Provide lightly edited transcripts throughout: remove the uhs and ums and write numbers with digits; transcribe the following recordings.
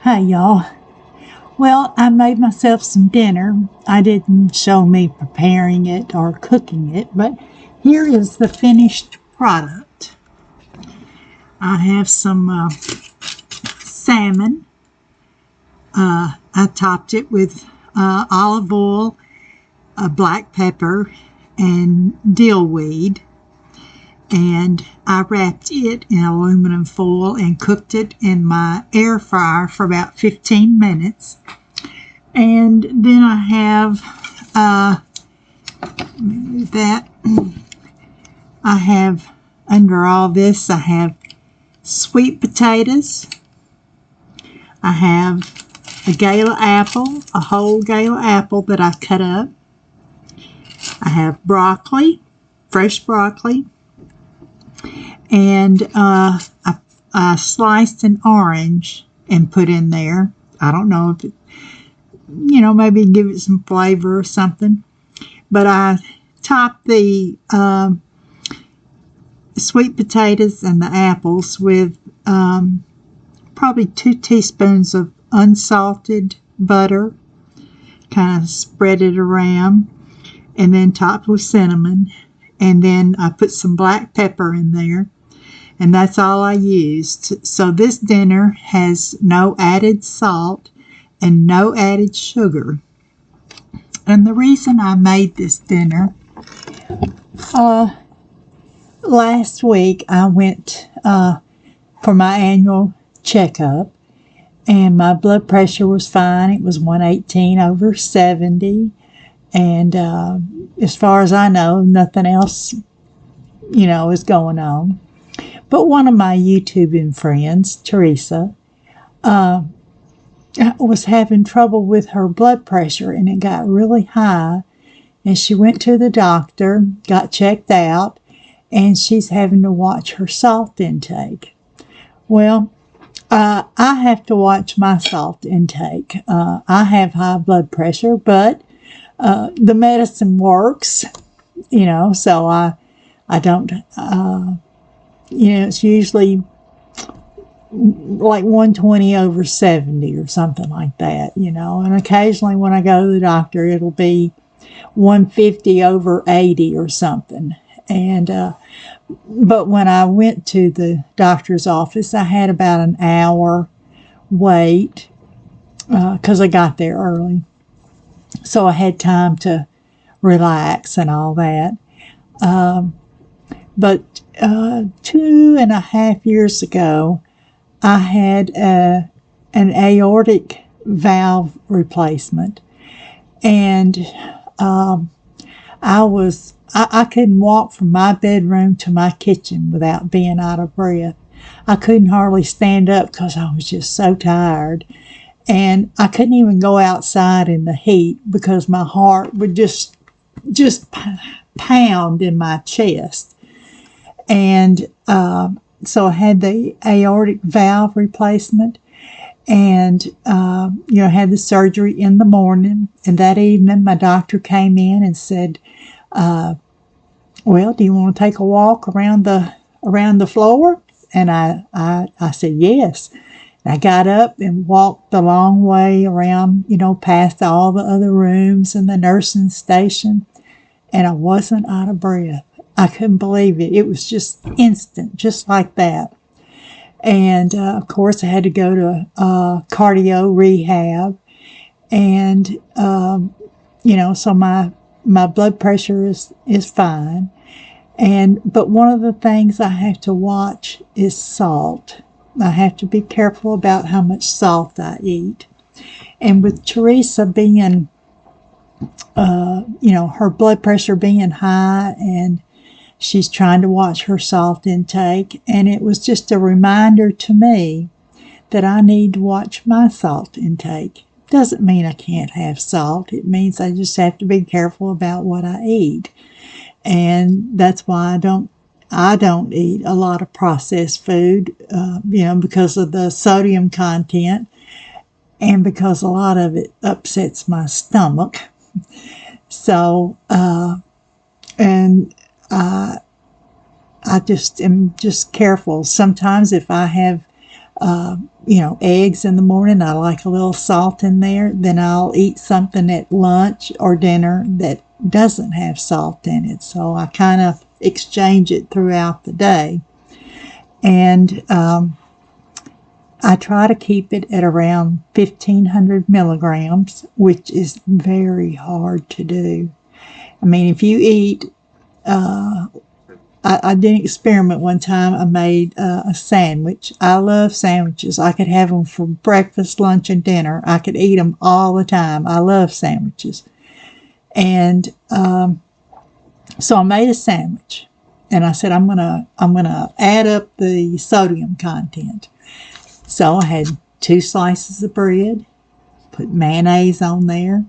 Hi, y'all. Well, I made myself some dinner. I didn't show me preparing it or cooking it, but here is the finished product. I have some salmon. I topped it with olive oil, black pepper, and dill weed. And I wrapped it in aluminum foil and cooked it in my air fryer for about 15 minutes. And then I have under all this, I have sweet potatoes. I have a gala apple, a whole gala apple that I cut up. I have broccoli, fresh broccoli. And I sliced an orange and put in there. I don't know if it, maybe give it some flavor or something. But I topped the sweet potatoes and the apples with probably 2 teaspoons of unsalted butter. Kind of spread it around. And then topped with cinnamon. And then I put some black pepper in there. And that's all I used. So this dinner has no added salt and no added sugar. And the reason I made this dinner, last week I went for my annual checkup, and my blood pressure was fine. It was 118/70. And as far as I know, nothing else, is going on. But one of my YouTubing friends, Teresa, was having trouble with her blood pressure, and it got really high. And she went to the doctor, got checked out, and she's having to watch her salt intake. Well, I have to watch my salt intake. I have high blood pressure, but the medicine works, so I don't, it's usually like 120/70 or something like that, and occasionally when I go to the doctor, it'll be 150/80 or something. And, but when I went to the doctor's office, I had about an hour wait, because I got there early. So I had time to relax and all that. But 2.5 years ago, I had an aortic valve replacement. And I couldn't walk from my bedroom to my kitchen without being out of breath. I couldn't hardly stand up because I was just so tired. And I couldn't even go outside in the heat because my heart would just pound in my chest. And so I had the aortic valve replacement, and had the surgery in the morning. And that evening, my doctor came in and said, "Well, do you want to take a walk around the floor?" And I said yes. I got up and walked the long way around, past all the other rooms and the nursing station, and I wasn't out of breath. I couldn't believe it. It was just instant, just like that. And, of course, I had to go to cardio rehab, and, so my blood pressure is fine. But one of the things I have to watch is salt. I have to be careful about how much salt I eat. And with Teresa being, her blood pressure being high, and she's trying to watch her salt intake, and it was just a reminder to me that I need to watch my salt intake. Doesn't mean I can't have salt. It means I just have to be careful about what I eat. And that's why I don't eat a lot of processed food, because of the sodium content, and because a lot of it upsets my stomach. So, I just am just careful. Sometimes if I have eggs in the morning. I like a little salt in there. Then I'll eat something at lunch or dinner that doesn't have salt in it. So I kind of exchange it throughout the day. And I try to keep it at around 1,500 milligrams, which is very hard to do. I mean, if you eat, I did an experiment one time. I made a sandwich. I love sandwiches. I could have them for breakfast, lunch, and dinner. I could eat them all the time. I love sandwiches. And so I made a sandwich, and I said I'm gonna add up the sodium content. So I had 2 slices of bread, put mayonnaise on there.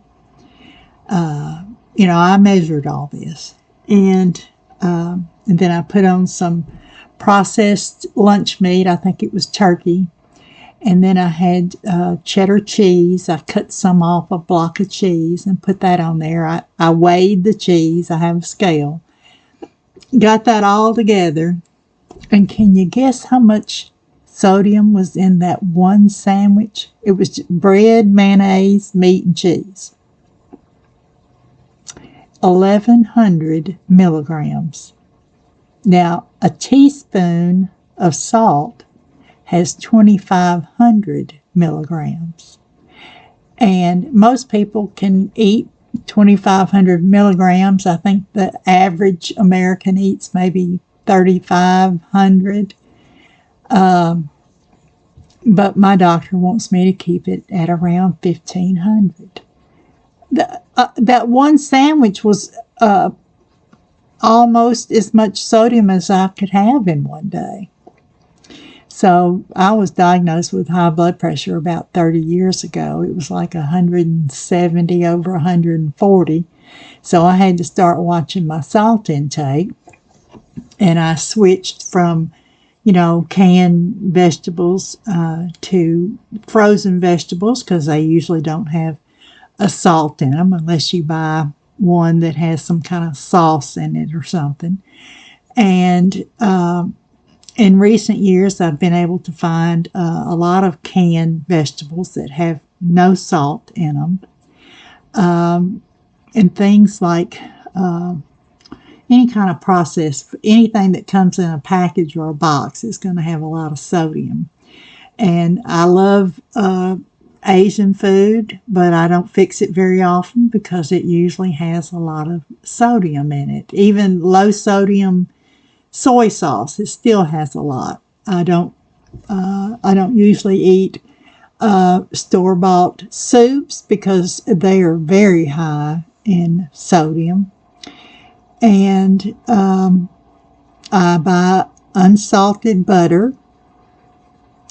I measured all this, and then I put on some processed lunch meat. I think it was turkey. And then I had cheddar cheese. I cut some off a block of cheese and put that on there. I weighed the cheese. I have a scale. Got that all together. And can you guess how much sodium was in that one sandwich? It was bread, mayonnaise, meat, and cheese. 1,100 milligrams. Now, a teaspoon of salt has 2,500 milligrams. And most people can eat 2,500 milligrams. I think the average American eats maybe 3,500. But my doctor wants me to keep it at around 1,500. That one sandwich was almost as much sodium as I could have in one day. So I was diagnosed with high blood pressure about 30 years ago. It was like 170 over 140. So I had to start watching my salt intake. And I switched from, canned vegetables to frozen vegetables, because they usually don't have a salt in them unless you buy one that has some kind of sauce in it or something. And in recent years, I've been able to find a lot of canned vegetables that have no salt in them. And things like any kind of processed, anything that comes in a package or a box is going to have a lot of sodium. And I love Asian food, but I don't fix it very often because it usually has a lot of sodium in it. Even low sodium soy sauce, it still has a lot. I don't usually eat store-bought soups because they are very high in sodium. And I buy unsalted butter.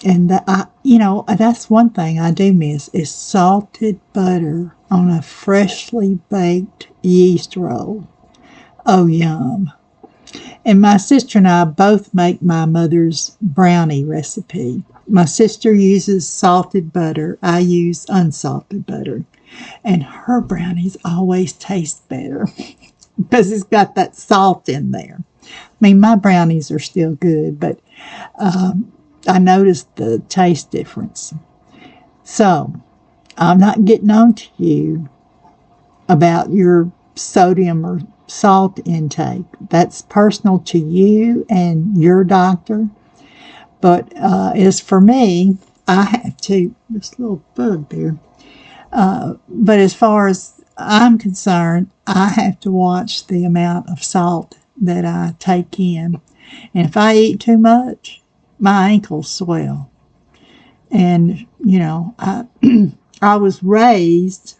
And that's one thing I do miss is salted butter on a freshly baked yeast roll. Oh, yum. And my sister and I both make my mother's brownie recipe. My sister uses salted butter. I use unsalted butter. And her brownies always taste better because it's got that salt in there. I mean, my brownies are still good, but I noticed the taste difference. So, I'm not getting on to you about your sodium or salt intake. That's personal to you and your doctor. But as for me, I have to, this little bug there. But as far as I'm concerned, I have to watch the amount of salt that I take in. And if I eat too much, my ankles swell. And, I was raised,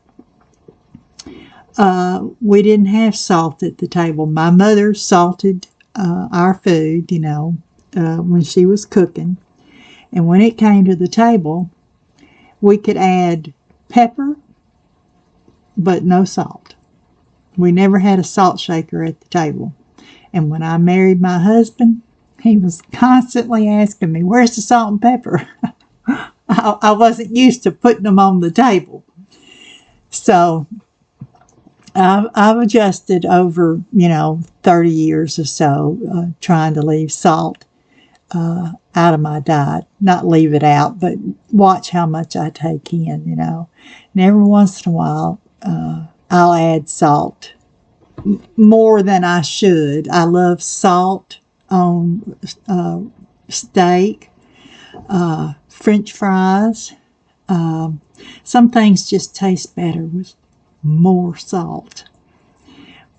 we didn't have salt at the table. My mother salted our food, when she was cooking. And when it came to the table, we could add pepper, but no salt. We never had a salt shaker at the table. And when I married my husband, he was constantly asking me, where's the salt and pepper? I wasn't used to putting them on the table. So I've adjusted over, 30 years or so, trying to leave salt out of my diet. Not leave it out, but watch how much I take in, And every once in a while, I'll add salt more than I should. I love salt on steak, French fries. Some things just taste better with more salt.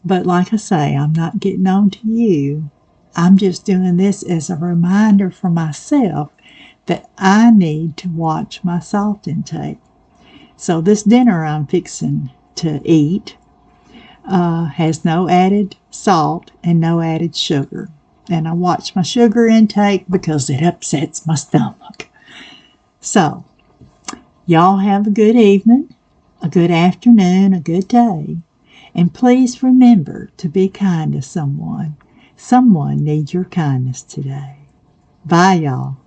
But like I say, I'm not getting on to you. I'm just doing this as a reminder for myself that I need to watch my salt intake. So this dinner I'm fixing to eat has no added salt and no added sugar. And I watch my sugar intake because it upsets my stomach. So, y'all have a good evening, a good afternoon, a good day. And please remember to be kind to someone. Someone needs your kindness today. Bye, y'all.